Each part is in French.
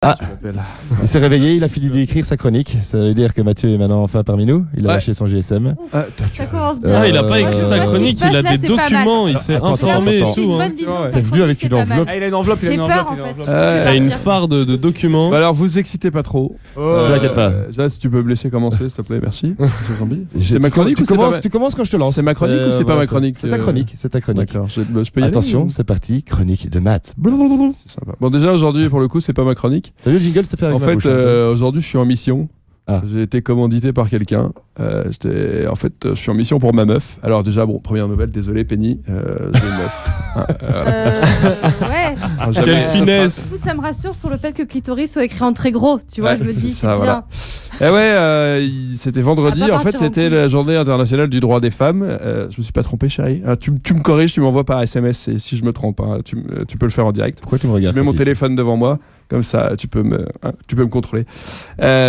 Ah, il s'est réveillé, il a fini d'écrire sa chronique. Ça veut dire que Mathieu est maintenant enfin parmi nous. Il a lâché son GSM. Ça commence bien. Il a pas écrit sa chronique, il a des documents, il s'est informé et tout. T'as vu avec une enveloppe. Il a une enveloppe, J'ai peur en fait. Il a une farde de documents. Bah alors vous excitez pas trop. T'inquiète pas. Déjà, si tu peux me laisser commencer, s'il te plaît, merci. C'est ma chronique ou tu commences quand je te lance. C'est ma chronique ou c'est pas ma chronique? C'est ta chronique, c'est ta chronique. D'accord, je peux y aller. Attention, c'est parti, chronique de maths. C'est sympa. Bon, déjà aujourd'hui, pour le coup, c'est pas ma chronique. T'as vu le jingle, ça fait En avec ma fait, bouche, hein. aujourd'hui, je suis en mission. Ah. J'ai été commandité par quelqu'un. Je suis en mission pour ma meuf. Alors déjà, bon, première nouvelle, désolé Penny, j'ai une meuf. Ouais. Alors, Quelle finesse. Du coup, ça me rassure sur le fait que clitoris soit écrit en très gros. Tu vois, Ouais, je me dis, c'est c'est ça, bien. voilà. Et ouais, c'était vendredi. Ça va En fait, partir en c'était couille. la journée internationale du droit des femmes. Je me suis pas trompé, chérie. Tu me corriges, tu m'envoies par SMS si je me trompe. Hein. Tu peux le faire en direct. Pourquoi tu me Je regardes mets mon Francky téléphone devant moi. Comme ça, tu peux me contrôler.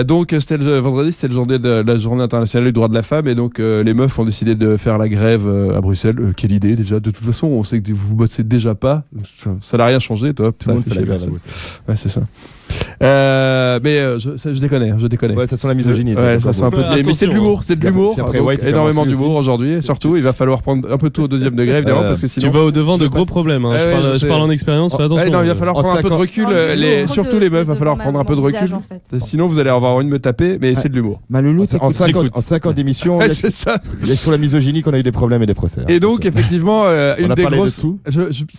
Donc, c'était vendredi, c'était la journée internationale du droit de la femme. Et donc, les meufs ont décidé de faire la grève à Bruxelles. Quelle idée, déjà. De toute façon, on sait que vous bossez déjà pas. Ça n'a rien changé, toi. Tout le monde fait la grève à personne. Bruxelles. Ouais, c'est ça. Je déconne. Ouais, ça sent la misogynie. Ouais, ça sent un peu. Mais c'est de l'humour, c'est de l'humour. Si après Donc, White, énormément commence d'humour aujourd'hui. Et surtout, il va falloir prendre un peu tout au deuxième degré, évidemment, parce que Tu sinon. vas au-devant de gros problèmes. hein. Je parle en expérience, fais attention. Non, il va falloir prendre un peu de recul. Surtout les meufs, il va falloir prendre un peu de recul. Sinon, vous allez avoir envie de me taper, mais c'est de l'humour. Maloulou, En 5 ans d'émission, il C'est ça. y a sur la misogynie qu'on a eu des problèmes et des procès. Et donc, effectivement, On une a des parlé de grosses. tout.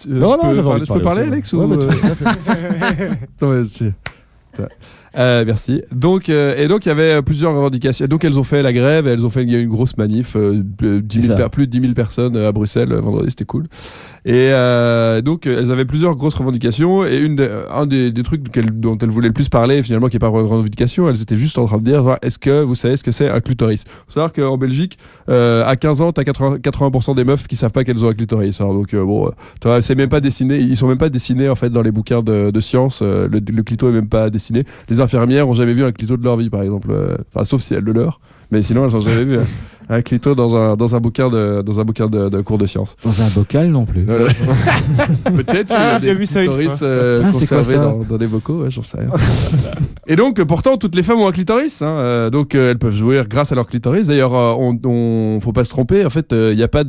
Non, j'avais je peux parler, Alex, ou Ouais, bah, tu fais ça, Attends, merci. Donc, il y avait plusieurs revendications. Donc, elles ont fait la grève, il y a eu une grosse manif, plus de 10 000 personnes à Bruxelles vendredi, c'était cool. Et donc, elles avaient plusieurs grosses revendications. Et un des trucs dont elles voulaient le plus parler, finalement, qui n'est pas une revendication, elles étaient juste en train de dire est-ce que vous savez ce que c'est un clitoris? Il faut savoir qu'en Belgique, à 15 ans, tu as 80% des meufs qui savent pas qu'elles ont un clitoris. Alors, donc, c'est même pas dessiné. Ils sont même pas dessinés, en fait, dans les bouquins de sciences. Le clito est même pas dessiné. Les infirmières ont jamais vu un clito de leur vie, par exemple. Sauf si elles le leur. Mais sinon, elles ont jamais vu un clito dans un bouquin de cours de sciences. Dans un bocal non plus. Peut-être qu'il y a des vu ça une clitoris c'est quoi conservés ça dans des bocaux, ouais, j'en sais rien. Et donc, pourtant, toutes les femmes ont un clitoris. Hein, donc, elles peuvent jouir grâce à leur clitoris. D'ailleurs, faut pas se tromper. En fait, il n'y a pas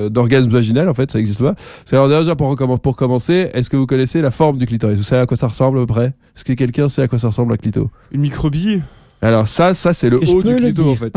d'orgasme vaginal. En fait, ça n'existe pas. Alors, déjà, pour commencer, est-ce que vous connaissez la forme du clitoris? Vous savez à quoi ça ressemble à peu près? Est-ce que quelqu'un sait à quoi ça ressemble un clito? Une microbille. Alors ça c'est le Je haut peux du le clito dire. en fait.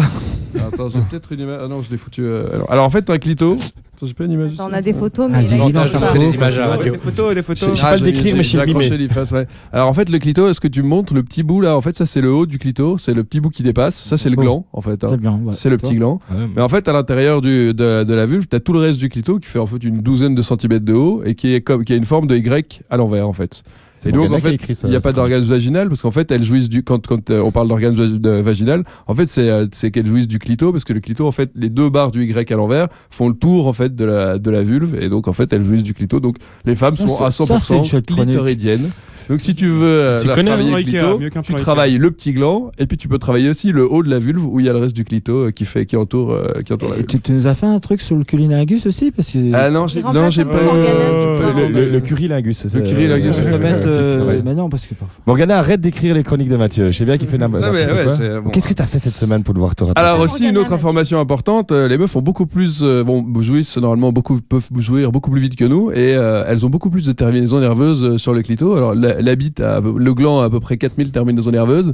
Attends, j'ai peut-être une image. Ah non, je l'ai foutu. Alors en fait, un clito. Attends, j'ai pas une image. Attends, on a des photos, mais Vas-y, il lance pas. la montrer les images à la radio. Les photos. Je sais pas le décrire, mais je sais le mimer. Ouais. Alors en fait, le clito, est-ce que tu montres le petit bout là? En fait, ça c'est le haut du clito, c'est le petit bout qui dépasse. Ça c'est le gland en fait. hein. C'est bien. Ouais. C'est le petit gland. Mais en fait, à l'intérieur de la vulve, tu as tout le reste du clito qui fait en fait une douzaine de centimètres de haut et qui a une forme de Y à l'envers en fait. Et donc en fait, il n'y a pas d'orgasme vaginal parce qu'en fait, elles jouissent quand on parle d'orgasme vaginal, en fait, c'est qu'elles jouissent du clito parce que le clito, en fait, les deux barres du Y à l'envers font le tour en fait de la vulve et donc en fait, elles jouissent du clito. Donc les femmes sont à 100% clitoridiennes. Donc si tu veux travailler le clito, tu travailles le petit gland et puis tu peux travailler aussi le haut de la vulve où il y a le reste du clito qui entoure la vulve. Tu nous as fait un truc sur le cunilingus aussi parce que. Ah non, j'ai pas. Le curilingus, c'est ça. Le curilingus, je vais mettre. vrai. Mais non, parce que. Morgana, arrête d'écrire les chroniques de Mathieu. Je sais bien qu'il fait n'importe quoi. bon. Qu'est-ce que t'as fait cette semaine pour devoir te rattraper? Alors aussi une autre Morgana, information importante, les meufs ont beaucoup plus peuvent jouir beaucoup plus vite que nous et elles ont beaucoup plus de terminaisons nerveuses sur le clito. Alors la bite le gland a à peu près 4000 terminaisons nerveuses.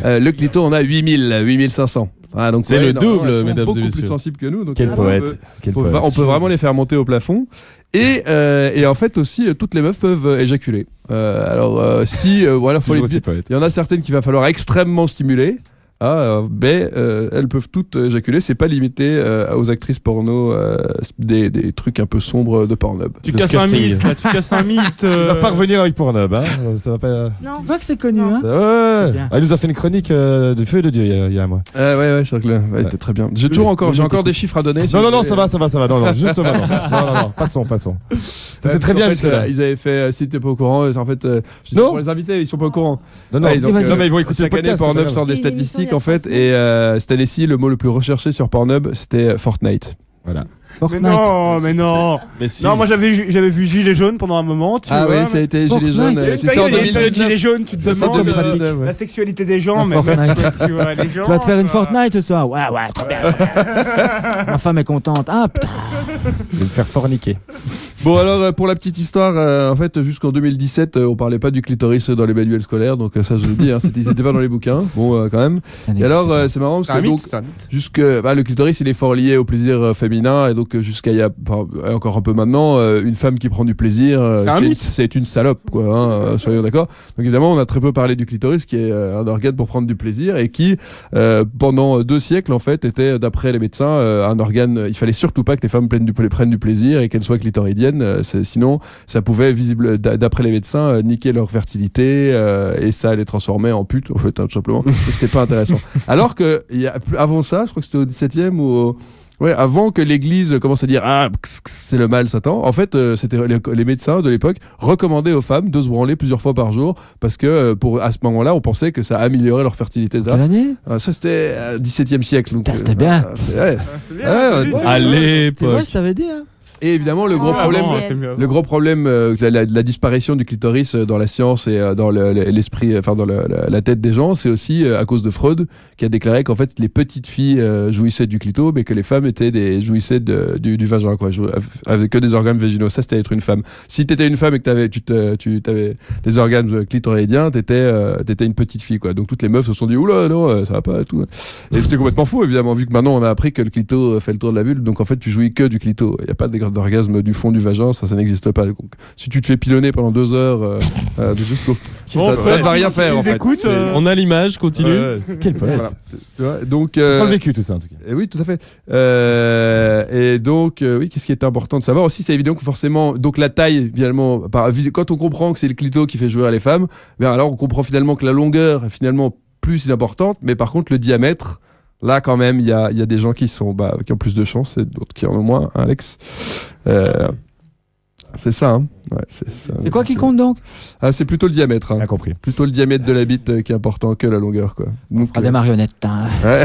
Le clito on a 8500. Ah, donc C'est le double, elles sont mesdames et beaucoup messieurs. plus sensibles que nous. Donc Quel poète. on peut vraiment les faire monter au plafond. Et en fait aussi, toutes les meufs peuvent éjaculer. Faut il y en a certaines qu'il va falloir extrêmement stimuler. Elles peuvent toutes éjaculer. C'est pas limité aux actrices porno, des trucs un peu sombres de Pornhub. Tu casses un mythe. Là, tu casses un mythe. Il va pas revenir avec Pornhub, hein. Ça va pas. Non. Tu vois que c'est connu, Non. hein. Ouais. C'est bien. Elle nous a fait une chronique de feu et de Dieu il y a un mois. Ouais, c'est vrai que c'était très bien. J'ai encore des chiffres à donner. si Non, vous non, voulez. ça va. Non, juste maintenant. Non, passons. C'était très bien En jusque fait, là. ils avaient fait, si t'es pas au courant, en fait, Non. pour les invités, ils sont pas au courant. Non, Ouais, donc, mais ils vont écouter le chaque année, podcast. c'est Pornhub pas sort des C'est une émission statistiques il y a en fait, 3 et cette année-ci, le mot le plus recherché sur Pornhub, c'était Fortnite. Voilà. Fortnite. Mais non. Mais si. Non, moi j'avais vu Gilet jaune pendant un moment. Tu Ah vois, ouais, ça a été Gilet jaune. Il y a une C'est ça en période, il y a une période 2019. Gilet jaune, tu te C'est ça, demandes 2019, ouais. la sexualité des gens, mais Fortnite. tu vois, les gens. Tu vas te faire une quoi. Fortnite ce soir. Ouais, très bien. Ma femme est contente. Ah putain. Je vais me faire forniquer. Bon alors pour la petite histoire, en fait jusqu'en 2017 on parlait pas du clitoris dans les manuels scolaires, donc ça je le dis, hein, c'était pas dans les bouquins, bon quand même. Et alors c'est marrant parce C'est un que donc mythe, c'est un mythe. le clitoris il est fort lié au plaisir féminin et donc jusqu'à il y a encore un peu maintenant une femme qui prend du plaisir C'est un mythe. c'est une salope quoi, hein, soyons d'accord. Donc évidemment on a très peu parlé du clitoris qui est un organe pour prendre du plaisir et qui pendant 2 siècles en fait était d'après les médecins un organe, il fallait surtout pas que les femmes prennent du plaisir et qu'elles soient clitoridiennes. Sinon, ça pouvait, d'après les médecins, niquer leur fertilité et ça les transformer en putes, en fait, hein, tout simplement. C'était pas intéressant. Alors que avant ça, je crois que c'était au 17e ou ouais, avant que l'Église commence à dire c'est le mal Satan, en fait, c'était les médecins de l'époque recommandaient aux femmes de se branler plusieurs fois par jour parce que à ce moment-là, on pensait que ça améliorait leur fertilité. Quelle année? Ça, c'était 17e siècle. Donc, C'était bien. Ouais. À C'est vrai, l'époque. je t'avais dit. Hein. Et évidemment, le gros Ah, problème, bon, c'est mieux. le gros problème, la disparition du clitoris dans la science et dans l'esprit, enfin dans la tête des gens, c'est aussi à cause de Freud qui a déclaré qu'en fait les petites filles jouissaient du clito, mais que les femmes jouissaient du vagin, quoi, avec que des organes vaginaux. Ça, c'était être une femme. Si t'étais une femme et que tu avais des organes clitoridiens, t'étais une petite fille, quoi. Donc toutes les meufs se sont dit oula non, ça va pas et tout. Et c'était complètement faux, évidemment, vu que maintenant on a appris que le clito fait le tour de la vulve. Donc en fait, tu jouis que du clito. Il y a pas d'orgasme du fond du vagin, ça n'existe pas. Donc, si tu te fais pilonner pendant 2 heures, jusqu'au Bon, ça ne va rien faire en fait. Écoute, On a l'image, continue. Quel poète. Voilà. Tu vois, donc, Sans le vécu, tout ça, en tout cas. et oui, tout à fait. Et donc, oui, qu'est-ce qui est important de savoir aussi, c'est évident que forcément, donc la taille, finalement, quand on comprend que c'est le clito qui fait jouer les femmes, bien alors on comprend finalement que la longueur est finalement plus importante, mais par contre le diamètre. Là, quand même, il y a des gens qui ont plus de chance et d'autres qui en ont moins, hein, Alex. C'est ça, hein. Ouais, C'est quoi qui compte donc? c'est plutôt le diamètre. Hein. Bien compris. Plutôt le diamètre de la bite qui est important que la longueur, quoi. Donc, Des marionnettes. Hein. ouais.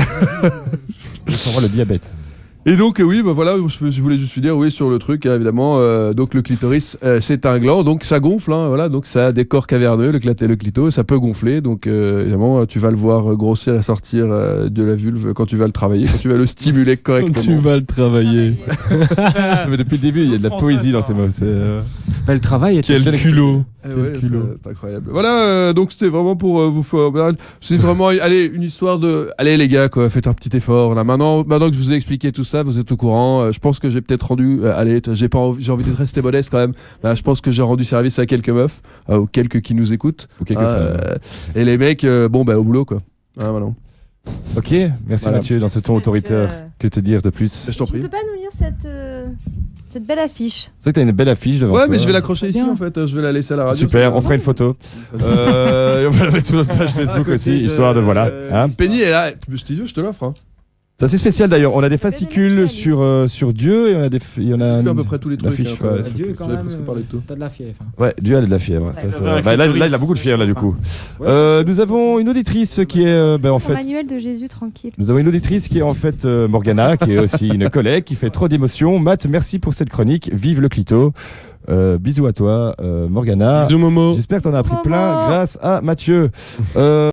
Je sens le diabète. Et donc, oui, voilà, je voulais juste dire, oui, sur le truc, hein, évidemment. Donc, le clitoris, c'est un gland, donc ça gonfle, hein, voilà. Donc, ça a des corps caverneux, le clito, ça peut gonfler. Donc, évidemment, tu vas le voir grossir et sortir de la vulve quand tu vas le travailler, quand tu vas le stimuler correctement. Tu vas le travailler. Mais depuis le début, il y a de la poésie dans ces mots. Mais le travail était. Quel culot. Ouais, c'est incroyable. Voilà, donc c'était vraiment pour vous faire. C'est vraiment, allez, une histoire de. Allez, les gars, quoi, faites un petit effort. Là, maintenant que je vous ai expliqué tout ça, vous êtes au courant. Je pense que j'ai peut-être rendu. Allez, j'ai envie de rester modeste quand même. Je pense que j'ai rendu service à quelques meufs, ou quelques qui nous écoutent. Ou quelques femmes. Et les mecs, au boulot, quoi. Voilà. Ok, merci Voilà. Mathieu, dans ce ton autoritaire. Que te dire de plus? Je t'en Tu prie. peux pas nous lire cette belle affiche? C'est vrai que t'as une belle affiche devant toi. Ouais, mais je vais l'accrocher ici Bien. en fait. Je vais la laisser à la radio. Super, on fera une photo. Et on va la mettre sur notre page Facebook aussi, histoire de voilà. Hein. Penny est là. Je te l'offre. Hein. C'est assez spécial d'ailleurs. On a des fascicules naturaliste. sur Dieu et on a des. Il y en a À peu près tous les trucs. l'affiche, hein, ouais. faut- Dieu, je quand vais même, passer par les tout. T'as de la fièvre. Hein. Ouais, Dieu a de la fièvre. Ouais, Là, il a beaucoup de fièvre là du coup. Nous avons une auditrice qui est en Son fait. manuel de Jésus tranquille. Nous avons une auditrice qui est en fait Morgana, qui est aussi une collègue, qui fait trop d'émotions. Matt, merci pour cette chronique. Vive le clito. Bisous à toi, Morgana. Bisous Momo. J'espère que t'en as appris Momo. plein grâce à Mathieu.